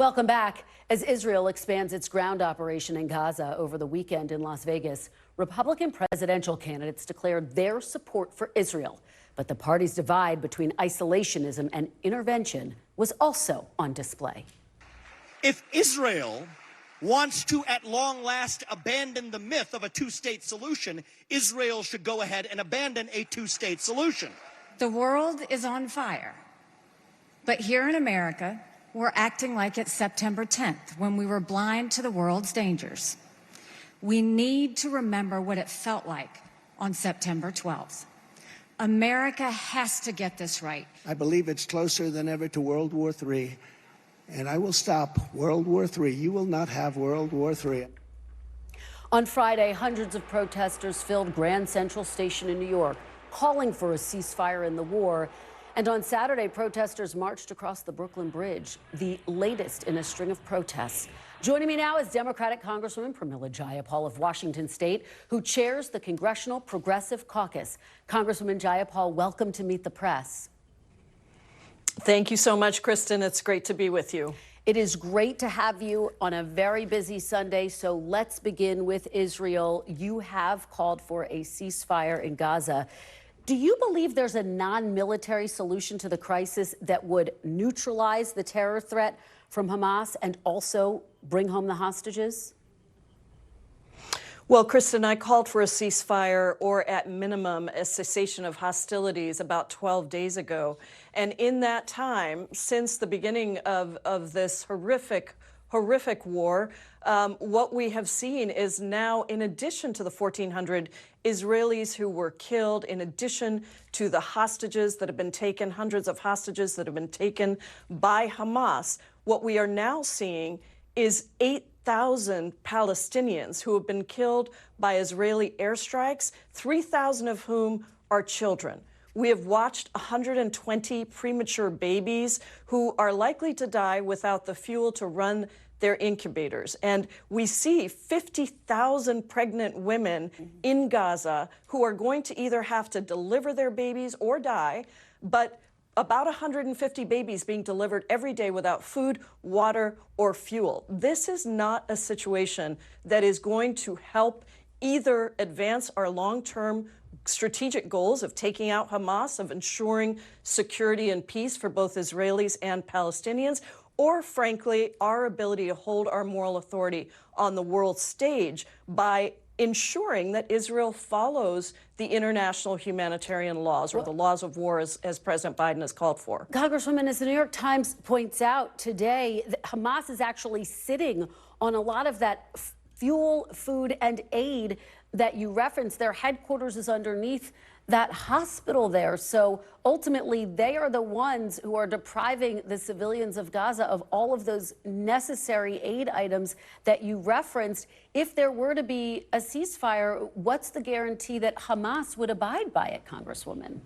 Welcome back. As Israel expands its ground operation in Gaza over the weekend in Las Vegas, Republican presidential candidates declared their support for Israel. But the party's divide between isolationism and intervention was also on display. If Israel wants to, at long last, abandon the myth of a two-state solution, Israel should go ahead and abandon a two-state solution. The world is on fire. But here in America, we're acting like it's September 10th, when we were blind to the world's dangers. We need to remember what it felt like on September 12th. America has to get this right. I believe it's closer than ever to World War III, and I will stop World War III. You will not have World War III. On Friday, hundreds of protesters filled Grand Central Station in New York, calling for a ceasefire in the war. And on Saturday, protesters marched across the Brooklyn Bridge, the latest in a string of protests. Joining me now is Democratic Congresswoman Pramila Jayapal of Washington State, who chairs the Congressional Progressive Caucus. Congresswoman Jayapal, welcome to Meet the Press. Thank you so much, Kristen. It's great to be with you. It is great to have you on a very busy Sunday, so let's begin with Israel. You have called for a ceasefire in Gaza. Do you believe there's a non-military solution to the crisis that would neutralize the terror threat from Hamas and also bring home the hostages? Well, Kristen, I called for a ceasefire or at minimum a cessation of hostilities about 12 days ago. And in that time, since the beginning of this horrific war, what we have seen is now, in addition to the 1,400 Israelis who were killed, in addition to the hostages that have been taken, hundreds of hostages that have been taken by Hamas, what we are now seeing is 8,000 Palestinians who have been killed by Israeli airstrikes, 3,000 of whom are children. We have watched 120 premature babies who are likely to die without the fuel to run their incubators. And we see 50,000 pregnant women in Gaza who are going to either have to deliver their babies or die, but about 150 babies being delivered every day without food, water, or fuel. This is not a situation that is going to help either advance our long-term strategic goals of taking out Hamas, of ensuring security and peace for both Israelis and Palestinians, or frankly, our ability to hold our moral authority on the world stage by ensuring that Israel follows the international humanitarian laws, or the laws of war, as President Biden has called for. Congresswoman, as the New York Times points out today, Hamas is actually sitting on a lot of that fuel, food, and aid that you referenced. Their headquarters is underneath that hospital there. So ultimately, they are the ones who are depriving the civilians of Gaza of all of those necessary aid items that you referenced. If there were to be a ceasefire, what's the guarantee that Hamas would abide by it, Congresswoman?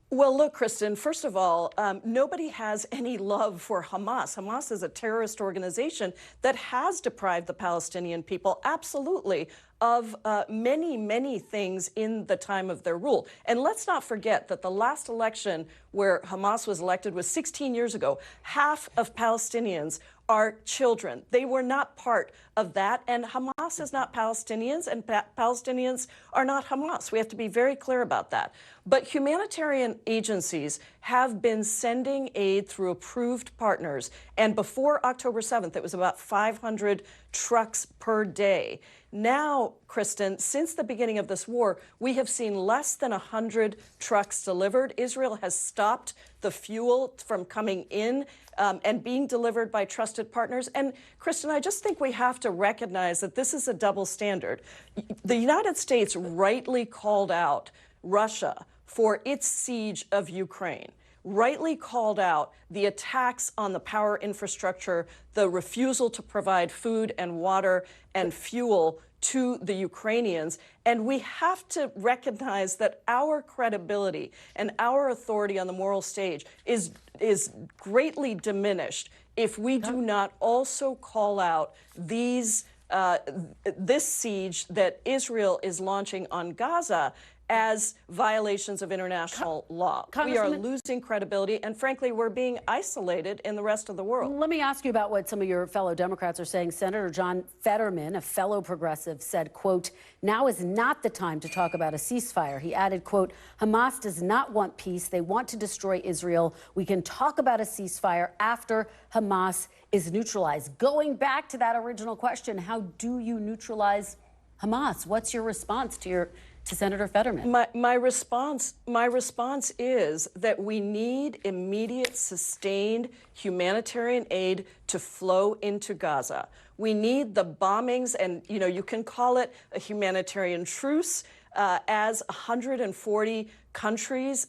Well, look, Kristen, first of all, nobody has any love for Hamas. Hamas is a terrorist organization that has deprived the Palestinian people, absolutely, of many, many things in the time of their rule. And let's not forget that the last election where Hamas was elected was 16 years ago. Half of Palestinians are children. They were not part of that. And Hamas is not Palestinians, and Palestinians are not Hamas. We have to be very clear about that. But humanitarian agencies have been sending aid through approved partners. And before October 7th, it was about 500 trucks per day. Now, Kristen, since the beginning of this war, we have seen less than 100 trucks delivered. Israel has stopped the fuel from coming in and being delivered by trusted partners. And Kristen, I just think we have to recognize that this is a double standard. The United States rightly called out Russia for its siege of Ukraine, rightly called out the attacks on the power infrastructure, the refusal to provide food and water and fuel to the Ukrainians. And we have to recognize that our credibility and our authority on the moral stage is greatly diminished if we do not also call out this siege that Israel is launching on Gaza as violations of international law. We are losing credibility, and frankly, we're being isolated in the rest of the world. Let me ask you about what some of your fellow Democrats are saying. Senator John Fetterman, a fellow progressive, said, quote, "Now is not the time to talk about a ceasefire." He added, quote, "Hamas does not want peace. They want to destroy Israel. We can talk about a ceasefire after Hamas is neutralized." Going back to that original question, how do you neutralize Hamas? What's your response to Senator Fetterman? My response is that we need immediate, sustained humanitarian aid to flow into Gaza. We need the bombings, and you can call it a humanitarian truce, as 140 countries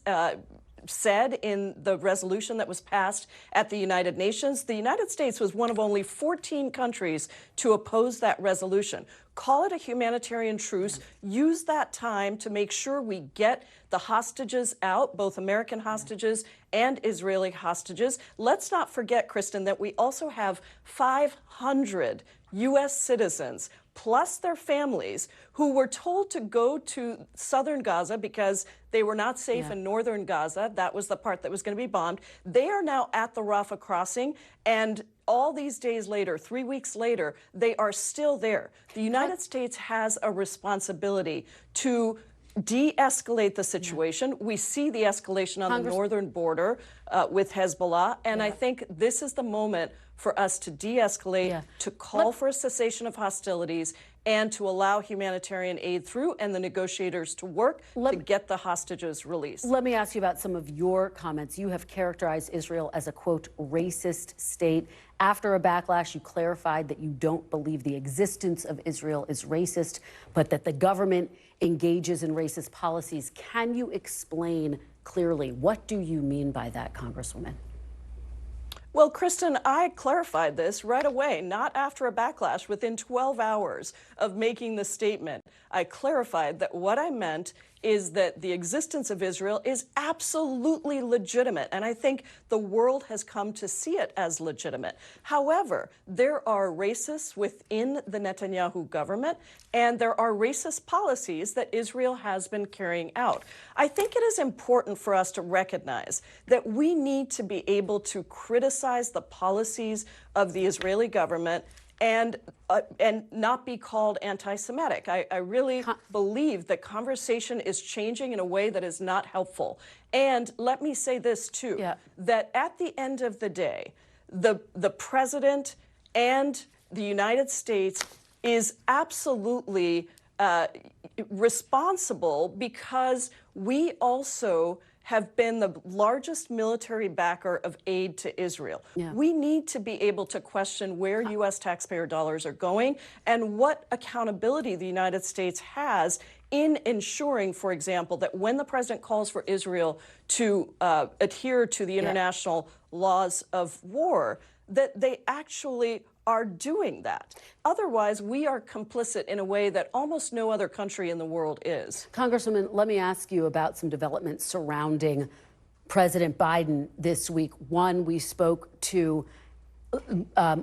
said in the resolution that was passed at the United Nations. The United States was one of only 14 countries to oppose that resolution. Call it a humanitarian truce. Use that time to make sure we get the hostages out, both American hostages and Israeli hostages. Let's not forget, Kristen, that we also have 500 U.S. citizens plus their families who were told to go to southern Gaza because they were not safe in northern Gaza. That was the part that was going to be bombed. They are now at the Rafah crossing, and all these days later, 3 weeks later, they are still there. The United States has a responsibility to de-escalate the situation. We see the escalation on the northern border with Hezbollah, and I think this is the moment for us to de-escalate, to call for a cessation of hostilities, and to allow humanitarian aid through and the negotiators to work to get the hostages released. Let me ask you about some of your comments. You have characterized Israel as a, quote, racist state. After a backlash, you clarified that you don't believe the existence of Israel is racist, but that the government engages in racist policies. Can you explain clearly, what do you mean by that, Congresswoman? Well, Kristen, I clarified this right away, not after a backlash. Within 12 hours of making the statement, I clarified that what I meant is that the existence of Israel is absolutely legitimate, and I think the world has come to see it as legitimate. However, there are racists within the Netanyahu government, and there are racist policies that Israel has been carrying out. I think it is important for us to recognize that we need to be able to criticize the policies of the Israeli government and not be called anti-Semitic. I really believe that conversation is changing in a way that is not helpful. And let me say this too, that at the end of the day, the president and the United States is absolutely responsible, because we also have been the largest military backer of aid to Israel. We need to be able to question where U.S. taxpayer dollars are going and what accountability the United States has in ensuring, for example, that when the president calls for Israel to adhere to the international laws of war, that they actually are doing that. Otherwise, we are complicit in a way that almost no other country in the world is. Congresswoman, let me ask you about some developments surrounding President Biden this week. One, we spoke to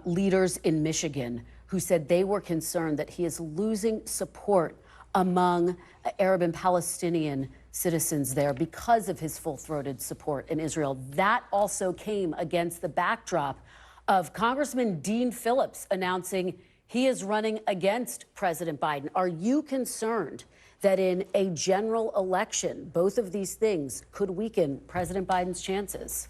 leaders in Michigan who said they were concerned that he is losing support among Arab and Palestinian citizens there because of his full-throated support in Israel. That also came against the backdrop of Congressman Dean Phillips announcing he is running against President Biden. Are you concerned that in a general election, both of these things could weaken President Biden's chances?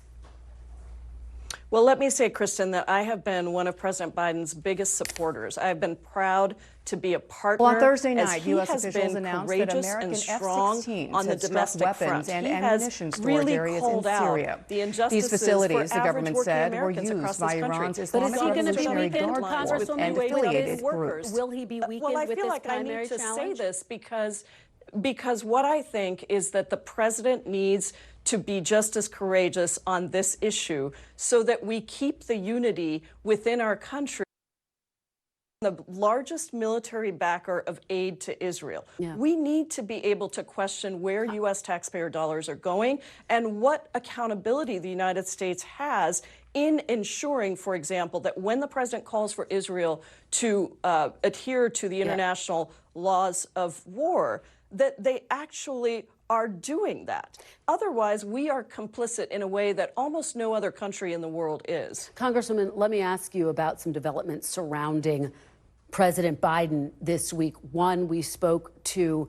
Well, let me say, Kristen, that I have been one of President Biden's biggest supporters. I have been proud to be a partner. Well, on Thursday night, U.S. officials announced that American F-16s had struck weapons and ammunition storage areas in Syria. These facilities, the government said, were used by Iran's Islamic Revolutionary Guard Corps and affiliated groups. Will he be weakened well, I with feel this like I primary need to challenge? say this because what I think is that the president needs to be just as courageous on this issue so that we keep the unity within our country. The largest military backer of aid to Israel. We need to be able to question where U.S. taxpayer dollars are going and what accountability the United States has in ensuring, for example, that when the president calls for Israel to adhere to the international laws of war, that they actually are doing that. Otherwise, we are complicit in a way that almost no other country in the world is. Congresswoman, let me ask you about some developments surrounding President Biden this week. One, we spoke to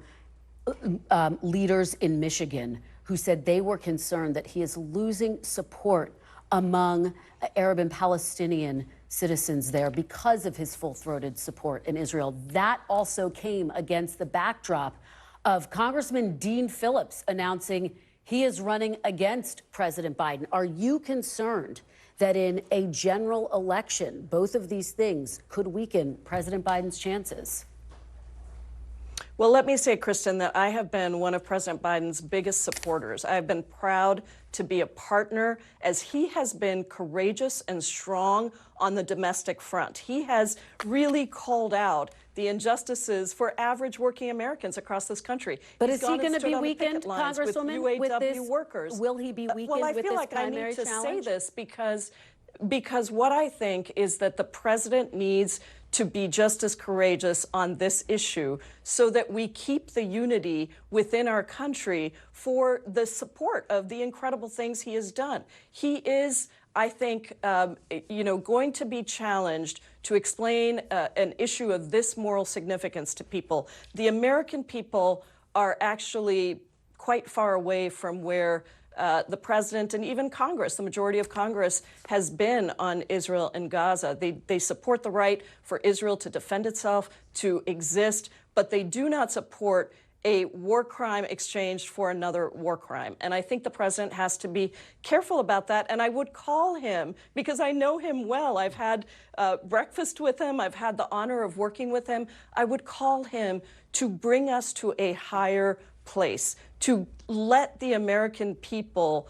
leaders in Michigan who said they were concerned that he is losing support among Arab and Palestinian citizens there because of his full-throated support in Israel. That also came against the backdrop of Congressman Dean Phillips announcing he is running against President Biden. Are you concerned that in a general election, both of these things could weaken President Biden's chances? Well, let me say, Kristen, that I have been one of President Biden's biggest supporters. I've been proud to be a partner as he has been courageous and strong on the domestic front. He has really called out the injustices for average working Americans across this country. But is he going to be weakened, Congresswoman, with this? Workers. Will he be weakened well, I with feel this like I primary need to challenge? say this because what I think is that the president needs to be just as courageous on this issue so that we keep the unity within our country for the support of the incredible things he has done. He is, I think, going to be challenged to explain an issue of this moral significance to people. The American people are actually quite far away from where the president and even Congress, the majority of Congress, has been on Israel and Gaza. They support the right for Israel to defend itself, to exist, but they do not support a war crime exchanged for another war crime. And I think the president has to be careful about that. And I would call him, because I know him well, I've had breakfast with him, I've had the honor of working with him, I would call him to bring us to a higher place, to let the American people,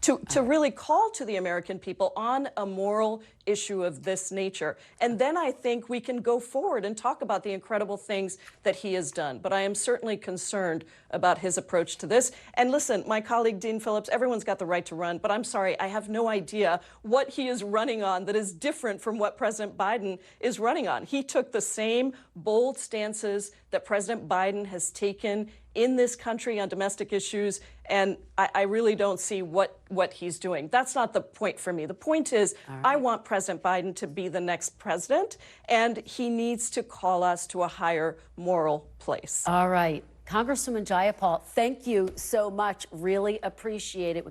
to really call to the American people on a moral issue of this nature. And then I think we can go forward and talk about the incredible things that he has done. But I am certainly concerned about his approach to this. And listen, my colleague Dean Phillips, everyone's got the right to run, but I'm sorry, I have no idea what he is running on that is different from what President Biden is running on. He took the same bold stances that President Biden has taken in this country on domestic issues, and I really don't see what he's doing. That's not the point for me. The point is, I want President Biden to be the next president, and he needs to call us to a higher moral place. All right. Congresswoman Jayapal, thank you so much. Really appreciate it.